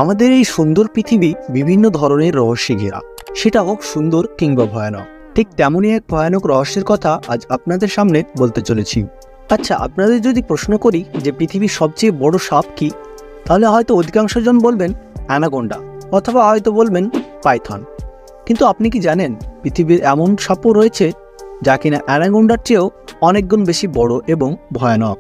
আমাদের এই সুন্দর পৃথিবী বিভিন্ন ধরনের রহস্যে ঘেরা, সেটা হোক সুন্দর কিংবা ভয়ানক। ঠিক তেমনই এক ভয়ানক রহস্যের কথা আজ আপনাদের সামনে বলতে চলেছি। আচ্ছা, আপনাদের যদি প্রশ্ন করি যে পৃথিবীর সবচেয়ে বড় সাপ কি, তাহলে হয়তো অধিকাংশ জন বলবেন অ্যানাকোন্ডা, অথবা হয়তো বলবেন পাইথন। কিন্তু আপনি কি জানেন পৃথিবীর এমন সাপও রয়েছে যা কিনা অ্যানাকোন্ডার চেয়েও অনেক গুণ বেশি বড় এবং ভয়ানক।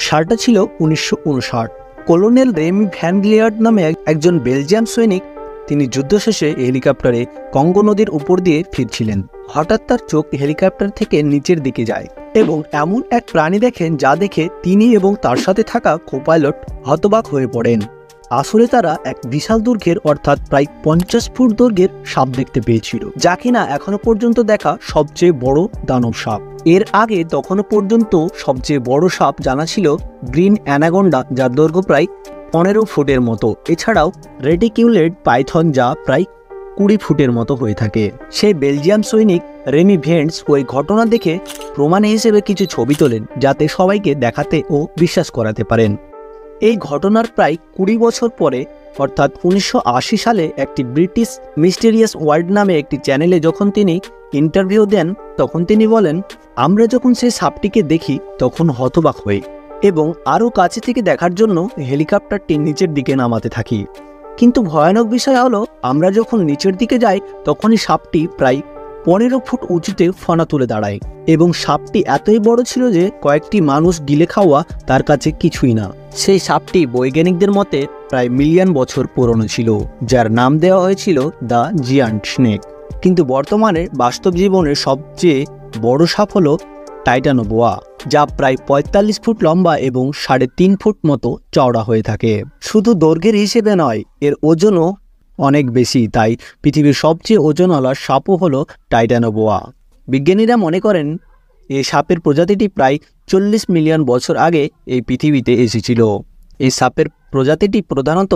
সালটা ছিল 1959। কলোনেল রেমি ভ্যান গ্লিয়ার্ড নামে একজন বেলজিয়ান সৈনিক, তিনি যুদ্ধ শেষে হেলিকপ্টারে কঙ্গো নদীর উপর দিয়ে ফিরছিলেন। হঠাৎ তার চোখ হেলিকপ্টার থেকে নিচের দিকে যায় এবং এমন এক প্রাণী দেখেন যা দেখে তিনি এবং তার সাথে থাকা কোপাইলট হতবাক হয়ে পড়েন। আসলে তারা এক বিশাল দৈর্ঘ্যের অর্থাৎ প্রায় 50 ফুট দৈর্ঘ্যের সাপ দেখতে পেয়েছিল, যা কিনা এখনো পর্যন্ত দেখা সবচেয়ে বড় দানব সাপ। এর আগে তখনও পর্যন্ত সবচেয়ে বড় সাপ জানা ছিল গ্রিন অ্যানাকোন্ডা, যার দৈর্ঘ্য প্রায় 15 ফুটের মতো। এছাড়াও রেটিকিউলেট পাইথন, যা প্রায় 20 ফুটের মতো হয়ে থাকে। সেই বেলজিয়াম সৈনিক রেমি ভেন্টস ওই ঘটনা দেখে প্রমাণ হিসেবে কিছু ছবি তোলেন, যাতে সবাইকে দেখাতে ও বিশ্বাস করাতে পারেন। এই ঘটনার প্রায় 20 বছর পরে অর্থাৎ 1980 সালে একটি ব্রিটিশ মিস্টেরিয়াস ওয়ার্ল্ড নামে একটি চ্যানেলে যখন তিনি ইন্টারভিউ দেন, তখন তিনি বলেন, আমরা যখন সেই সাপটিকে দেখি তখন হতবাক হই এবং আরও কাছে থেকে দেখার জন্য হেলিকপ্টারটি নিচের দিকে নামাতে থাকি। কিন্তু ভয়ানক বিষয় হলো, আমরা যখন নিচের দিকে যাই তখনই সাপটি প্রায় 15 ফুট উঁচুতে ফনা তুলে দাঁড়ায় এবং সাপটি এতই বড় ছিল যে কয়েকটি মানুষ গিলে খাওয়া তার কাছে কিছুই না। সেই সাপটি বৈজ্ঞানিকদের মতে প্রায় মিলিয়ন বছর পুরনো ছিল, যার নাম দেওয়া হয়েছিল দ্য জিয়ান্ট স্নেক। কিন্তু বর্তমানে বাস্তব জীবনের সবচেয়ে বড় সাপ হলো টাইটানোবোয়া, যা প্রায় 45 ফুট লম্বা এবং 3.5 ফুট মতো চওড়া হয়ে থাকে। শুধু দৈর্ঘ্যের হিসেবে নয়, এর ওজনও অনেক বেশি। তাই পৃথিবীর সবচেয়ে ওজনওয়ালা সাপও হলো টাইটানোবোয়া। বিজ্ঞানীরা মনে করেন এই সাপের প্রজাতিটি প্রায় 40 মিলিয়ন বছর আগে এই পৃথিবীতে এসেছিল। এই সাপের প্রজাতিটি প্রধানত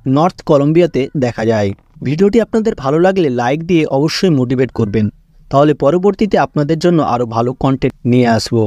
নর্থ কলম্বিয়াতে দেখা যায়। ভিডিওটি আপনাদের ভালো লাগলে লাইক দিয়ে অবশ্যই মোটিভেট করবেন, তাহলে পরবর্তীতে আপনাদের জন্য আরও ভালো কন্টেন্ট নিয়ে আসবো।